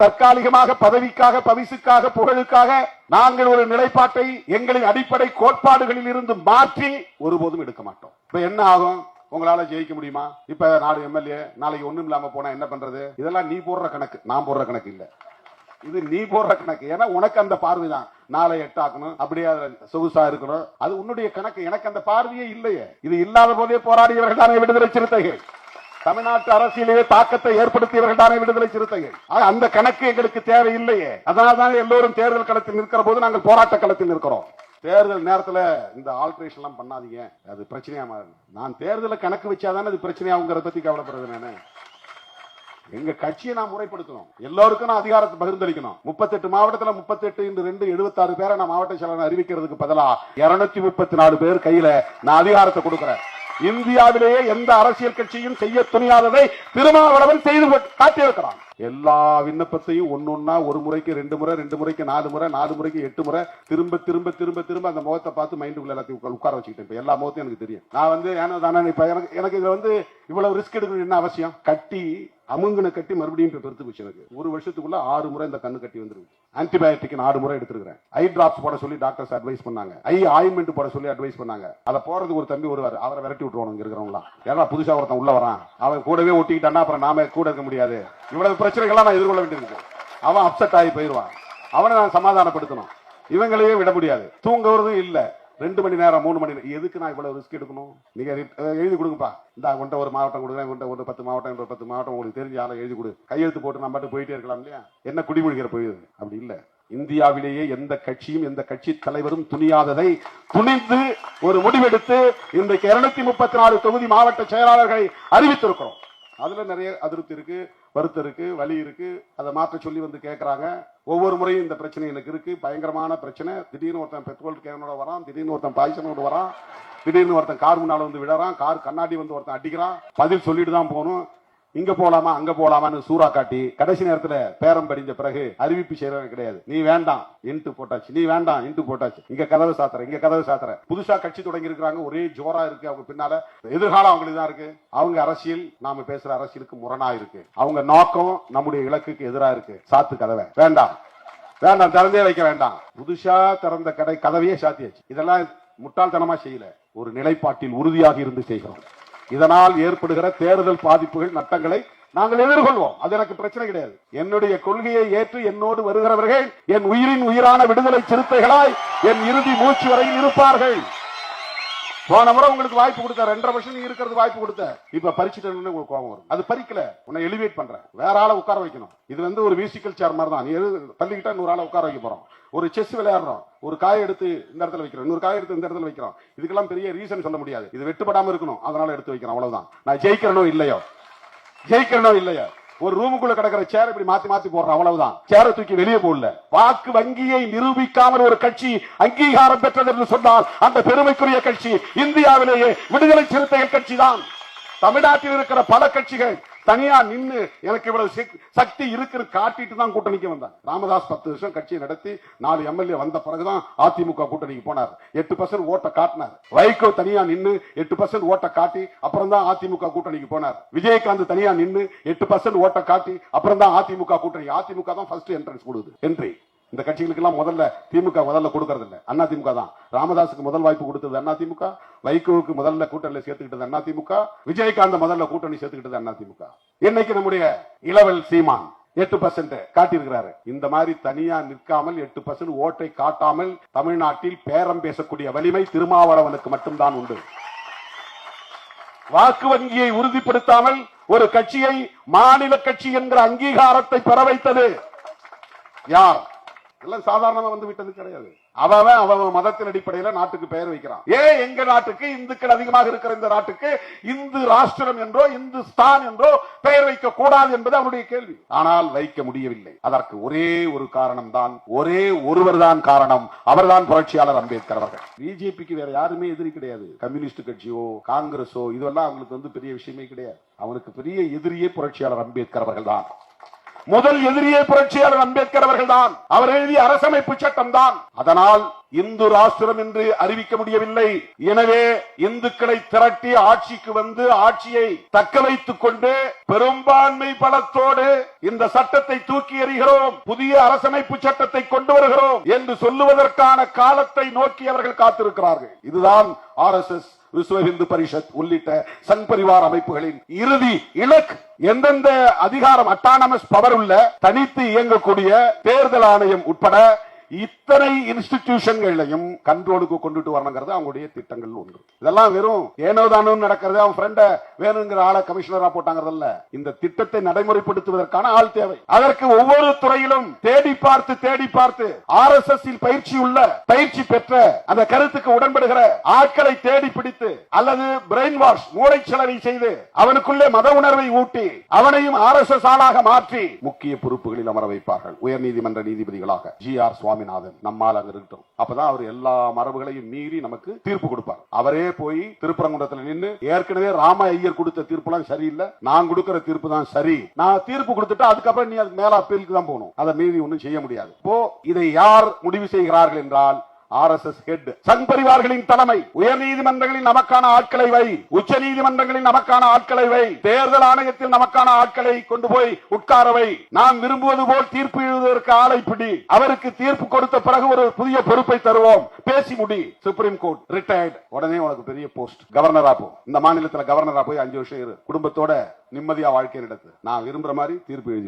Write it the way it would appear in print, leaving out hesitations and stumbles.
தற்காலிகமாக பதவிக்காக, பரிசுக்காக, புகழுக்காக நாங்கள் ஒரு நிலைப்பாட்டை எங்களின் அடிப்படை கோட்பாடுகளில் இருந்து மாற்றி ஒருபோதும் எடுக்க மாட்டோம். இப்ப என்ன ஆகும்? உங்களால ஜெயிக்க முடியுமா? இப்ப 4 எம்எல்ஏ நாளைக்கு ஒண்ணும் இல்லாம போனா என்ன பண்றது? இதெல்லாம் நீ போடுற கணக்கு, நான் போடுற கணக்கு இல்ல. இது நீ போடுற கணக்கு. ஏன்னா உனக்கு அந்த பார்வைதான். 4 8 ஆக்கணும், அப்படியே சொகுசா இருக்கணும், அது உன்னுடைய கணக்கு. எனக்கு அந்த பார்வையே இல்லையே. இது இல்லாத போதே போராடியவர்கள் தானே விடுதலை சிறுத்தைகள். தமிழ்நாட்டு அரசியலே தாக்கத்தை ஏற்படுத்தியவர்கள் தானே விடுதலை சிறுத்தைகள். அந்த கணக்கு எங்களுக்கு தேவையில்லையே. அதனால்தான் எல்லோரும் தேர்தல் களத்தில் நிற்கிற போது நாங்கள் போராட்ட களத்தில் நிற்கிறோம். தேர்தல் நேரத்தில் இந்த ஆல்ட்ரேஷன் எல்லாம் பண்ணாதீங்க, அது பிரச்சனையா மாறும். நான் தேர்தலை கணக்கு வச்சாதானே அது பிரச்சனையாகுங்கிறத பத்தி கவலைப்படுறது. நானு எங்க கட்சியை நான் முறைப்படுத்தணும், எல்லாருக்கும் நான் அதிகாரத்தை பகிர்ந்தளிக்கணும். 38 மாவட்டத்தில் 38 × 2 76 பேரை நான் மாவட்ட செயலாளர் அறிவிக்கிறதுக்கு பதிலா 234 பேர் கையில நான் அதிகாரத்தை கொடுக்கிறேன். இந்தியாவிலேயே எந்த அரசியல் கட்சியும் செய்ய துணியாததை திருமாவளவன் செய்து காட்டியிருக்கிறான். எல்லா விண்ணப்பத்தையும் ஒன்னொன்னா, ஒரு முறைக்கு 2 முறை, 2 முறைக்கு 4 முறை, 4 முறைக்கு 8 முறை திரும்ப திரும்ப திரும்ப திரும்ப அந்த முகத்தை பார்த்து மைண்டுக்குள்ள எல்லாத்தையும் உட்கார வச்சுக்கிட்டேன். இப்ப எல்லா முகத்தையும் எனக்கு தெரியும். நான் ஏனோ தானே இப்ப எனக்கு இதுல இவ்வளவு ரிஸ்க் எடுக்கணும் என்ன அவசியம்? கட்டி அமுங்கனை கட்டி மறுபடியும் பெருத்து போச்சு. எனக்கு 1 வருஷத்துக்குள்ள 6 முறை இந்த கண்ணு கட்டி வந்துருக்கு. ஆன்டிபயோட்டிக் 4 முறை எடுத்துருக்கேன். ஐ டிராப்ஸ் போட சொல்லி டாக்டர்ஸ் அட்வைஸ் பண்ணாங்க. ஐ ஆயின்மெண்ட் போட சொல்லி அட்வைஸ் பண்ணாங்க. அதை போறதுக்கு ஒரு தம்பி வருவார், அவரை விரட்டி விட்டுருவாங்க இருக்கிறவங்களாம். ஏன்னா புதுசா ஒருத்தன் உள்ள வரான், அவன் கூடவே ஒட்டிக்கிட்டான்னா அப்புறம் நாம கூட இருக்க முடியாது. இவ்வளவு பிரச்சனைகள்லாம் நான் எதிர்கொள்ள வேண்டியிருக்கு. அவன் அப்செட் ஆகி போயிடுவான். அவனை நான் சமாதானப்படுத்தணும். இவங்களையும் விட முடியாது. தூங்குறதும் இல்ல. 2 மணி நேரம் 3 மணி நேரம் எதுக்கு நான் இவ்வளவு ரிஸ்க் எடுக்கணும்? நீங்க எழுதி கொடுங்கப்பா. இந்த கொண்ட ஒரு மாவட்டம் கொடுக்குறேன், கொண்ட 10 மாவட்டம், 10 மாவட்டம் உங்களுக்கு தெரிஞ்ச ஆளை எழுதி கொடு, கையெழுத்து போட்டு நம்ம மட்டும் போயிட்டே இருக்கலாம் இல்லையா? என்ன குடிமொழிகிற போயுது? அப்படி இல்ல. இந்தியாவிலேயே எந்த கட்சியும் எந்த கட்சி தலைவரும் துணியாததை துணிந்து ஒரு முடிவெடுத்து இன்றைக்கு 234 தொகுதி மாவட்ட செயலாளர்களை அறிவித்திருக்கிறோம். அதுல நிறைய அதிருப்தி இருக்கு, வருத்தம் இருக்கு, வலி இருக்கு. அதை மாற்ற சொல்லி வந்து கேட்கறாங்க. ஒவ்வொரு முறையும் இந்த பிரச்சனை எனக்கு இருக்கு, பயங்கரமான பிரச்சனை. திடீர்னு ஒருத்தன் பெட்ரோல் கேனோட வரான், திடீர்னு ஒருத்தன் பாய்ச்சனோட வரான், திடீர்னு ஒருத்தன் கார் முன்னால வந்து விடறான், கார் கண்ணாடி வந்து ஒருத்தன் அடிக்கிறான். பதில் சொல்லிட்டு தான் போகணும். இங்க போலாமா அங்க போலாமான்னு சூறா காட்டி கடைசி நேரத்துல பேரம் படிஞ்ச பிறகு அறிவிப்பு செய்யறது கிடையாது. நீ வேண்டாம் இன்ட்டு போட்டாச்சு, நீ வேண்டாம் இன்ட்டு போட்டாச்சு, இங்க கதவு சாத்துற, இங்க கதவு சாத்துற. புதுசா கட்சி தொடங்கி இருக்கிறாங்க, ஒரே ஜோரா இருக்கு. அவங்க பின்னால எதிர்காலம் அவங்களுக்கு தான் இருக்கு. அவங்க அரசியல் நாம பேசுற அரசியலுக்கு முரணா இருக்கு. அவங்க நோக்கம் நம்முடைய இலக்குக்கு எதிரா இருக்கு. சாத்து கதவை, வேண்டாம் வேண்டாம், திறந்தே வைக்க வேண்டாம். புதுசா திறந்த கதவையே சாத்தியாச்சு. இதெல்லாம் முட்டாள்தனமா செய்யல, ஒரு நிலைப்பாட்டில் உறுதியாக இருந்து செய்கிறோம். இதனால் ஏற்படுகிற தேர்தல் பாதிப்புகள், நட்டங்களை நாங்கள் எதிர்கொள்வோம். அது எனக்கு பிரச்சனை கிடையாது. என்னுடைய கொள்கையை ஏற்று என்னோடு வருகிறவர்கள் என் உயிரின் உயிரான விடுதலை சிறுத்தைகளாய் என் இறுதி மூச்சு வரையில் இருப்பார்கள். போன முறை உங்களுக்கு வாய்ப்பு கொடுத்த 2.5 வருஷம் நீங்க இருக்கிறது வாய்ப்பு கொடுத்த, இப்ப பறிச்சுட்டு உங்களுக்கு கோபம் வரும். அது பறிக்கல, உன்னை எலிவேட் பண்றேன், வேற ஆளை உட்கார வைக்கணும். இது ஒரு மியூசிக்கல் சேர் மாதிரி தான். நீ தள்ளிக்கிட்டா 100 ஆளை உட்கார வைக்க போறோம். ஒரு செஸ் விளையாடுறோம், ஒரு காய் எடுத்து இந்த இடத்துல வைக்கிறோம், 100 காய் எடுத்து இந்த இடத்துல வைக்கிறோம். இதுக்கெல்லாம் பெரிய ரீசன் சொல்ல முடியாது. இது வெட்டுப்படாம இருக்கணும், அதனால எடுத்து வைக்கிறோம், அவ்வளவுதான். நான் ஜெயிக்கிறனோ இல்லையோ, ஒரு ரூமுக்குள்ள கிடக்கிற சேர் இப்படி மாத்தி மாத்தி போடுறோம், அவ்வளவுதான். சேரை தூக்கி வெளியே போடல. வாக்கு வங்கியை நிரூபிக்காமல் ஒரு கட்சி அங்கீகாரம் பெற்றது என்று சொன்னால் அந்த பெருமைக்குரிய கட்சி இந்தியாவிலேயே விடுதலை சிறுத்தைகள் கட்சி தான். தமிழ்நாட்டில் இருக்கிற பல கட்சிகள் தனியா நின்று எனக்கு இவ்வளவு சக்தி இருக்கிறது காட்டிட்டு தான் கூட்டணிக்கு வந்தார். ராமதாஸ் 10 வருஷம் கட்சியை நடத்தி 4 எம்எல்ஏ வந்த பிறகுதான் அதிமுக கூட்டணிக்கு போனார். 8% ஓட்ட காட்டினார். வைகோ தனியா நின்று 8% ஓட்ட காட்டி அப்புறம் தான் அதிமுக கூட்டணிக்கு போனார். விஜயகாந்த் தனியா நின்று 8% ஓட்ட காட்டி அப்புறம் தான் அதிமுக கூட்டணி. அதிமுக தான் ஃபர்ஸ்ட் என்ட்ரன்ஸ் கொடுக்குது, என்ட்ரி. இந்த கட்சிகளுக்கு எல்லாம் முதல்ல திமுக முதல்ல கொடுக்கறது இல்ல, அதிமுக தான். ராமதாஸுக்கு முதல் வாய்ப்பு கொடுத்தது அதிமுக, வைகோவுக்கு முதல்ல கூட்டணியில சேர்த்துக்கிட்டது அதிமுக, விஜயகாந்த் முதல்ல கூட்டணி சேர்த்துக்கிட்டது அதிமுக. இன்னைக்கு நம்முடைய இளவல் சீமான் 8% காட்டியிருக்கிறாரு. இந்த மாதிரி தனியா நிற்காமல் 8% ஓட்டை காட்டாமல் தமிழ்நாட்டில் பேரம் பேசக்கூடிய வலிமை திருமாவளவனுக்கு மட்டும்தான் உண்டு. வாக்கு வங்கியை உறுதிப்படுத்தாமல் ஒரு கட்சியை மாநில கட்சி என்கிற அங்கீகாரத்தை பெற வைத்தது யார்? எல்லாம் சாதாரணமா வந்து விட்டது கிடையாது. அவன் மதத்தின் அடிப்படையில் நாட்டுக்கு பெயர் வைக்கிறான். எங்க நாட்டுக்கு, இந்துக்கள் அதிகமாக இருக்கிற இந்த நாட்டுக்கு இந்து ராஷ்டிரம் என்றோ இந்துஸ்தான் என்றோ பெயர் வைக்க கூடாது என்பது அவனுடைய கேள்வி. ஆனால் வைக்க முடியவில்லை. அதற்கு ஒரே ஒரு காரணம் தான், ஒரே ஒருவர் தான் காரணம். அவர்தான் புரட்சியாளர் அம்பேத்கர் அவர்கள். பிஜேபிக்கு வேற யாருமே எதிரி கிடையாது. கம்யூனிஸ்ட் கட்சியோ காங்கிரஸோ இதெல்லாம் அவங்களுக்கு பெரிய விஷயமே கிடையாது. அவனுக்கு பெரிய எதிரியே புரட்சியாளர் அம்பேத்கர் அவர்கள் தான். முதல் எதிரியே புரட்சியாளர் அம்பேத்கர் அவர்கள் தான். அவர் எழுதிய அரசமைப்பு சட்டம் தான். அதனால் இந்து ராஷ்டிரம் என்று அறிவிக்க முடியவில்லை. எனவே இந்துக்களை திரட்டி ஆட்சிக்கு வந்து ஆட்சியை தக்க வைத்துக் கொண்டு பெரும்பான்மை பலத்தோடு இந்த சட்டத்தை தூக்கி எறிகிறோம், புதிய அரசமைப்பு சட்டத்தை கொண்டு வருகிறோம் என்று சொல்லுவதற்கான காலத்தை நோக்கி அவர்கள் காத்திருக்கிறார்கள். இதுதான் RSS, விஸ்வ இந்து பரிஷத் உள்ளிட்ட சங் பரிவார் அமைப்புகளின் இறுதி இலக்கு. எந்தெந்த அதிகாரம் அட்டானமஸ் பவர் உள்ள தனித்து இயங்கக்கூடிய தேர்தல் ஆணையம் உட்பட இத்தனை இன்ஸ்டிடியூஷன்களையும் கண்ட்ரோலுக்கு கொண்டுட்டு வரணுங்கிறது அவங்களுடைய திட்டங்கள் ஒன்று. இதெல்லாம் வெறும் ஏனோதானு நடக்கிறது, அவன் ஃப்ரெண்ட வேணுங்கிற ஆளை கமிஷனரா போட்டாங்கறதல்ல. இந்த திட்டத்தை நடைமுறைப்படுத்துவதற்கான ஆள் தேவை. அதற்கு ஒவ்வொரு துறையிலும் தேடி பார்த்து RSS பயிற்சி பெற்ற அந்த கருத்துக்கு உடன்படுகிற ஆட்களை தேடி பிடித்து அல்லது பிரெயின் வாஷ் மூளைச்சலவை செய்து அவனுக்குள்ளே மத உணர்வை ஊட்டி அவனையும் RSS ஆளாக மாற்றி முக்கிய பொறுப்புகளில் அமர வைப்பார்கள். உயர்நீதிமன்ற நீதிபதிகளாக GR சுவாமிநாதன் நம்மால் அங்க இருக்கட்டும். அப்பதான் அவர் எல்லா மரபுகளையும் மீறி நமக்கு தீர்ப்பு கொடுப்பார். அவரே போய் திருப்பரங்குன்றத்தில் நின்று ஏற்கனவே ராம ஐயர் கொடுத்த தீர்ப்புலாம் சரியில்லை, நான் கொடுக்கிற தீர்ப்பு தான் சரி, நான் தீர்ப்பு கொடுத்துட்டா அதுக்கப்புறம் நீ அது மேல அப்பீலுக்கு தான் போகணும், அதை மீறி ஒன்றும் செய்ய முடியாது. இப்போ இதை யார் முடிவு செய்கிறார்கள் என்றால் RSS ஹெட், சங் பரிவார்களின் தலைமை. உயர் நீதிமன்றங்களில் நமக்கான ஆட்களை வை, உச்ச நீதிமன்றங்களில் நமக்கான ஆட்களை வை, தேர்தல் ஆணையத்தில் நமக்கான ஆட்களை கொண்டு போய் உட்கார வை. நாம் விரும்புவது போல் தீர்ப்பு எழுதுவதற்கு ஆளை பிடி, அவருக்கு தீர்ப்பு கொடுத்த பிறகு ஒரு புதிய பொறுப்பை தருவோம், பேசி முடி. சுப்ரீம் கோர்ட் ரிட்டையர்ட், உடனே உனக்கு பெரிய போஸ்ட், கவர்னரா போ. இந்த மாநிலத்தில் கவர்னரா போய் 5 வருஷம் இரு, குடும்பத்தோட நிம்மதியா வாழ்க்கை நடத்து. நான் விரும்புற மாதிரி தீர்ப்பு எழுதி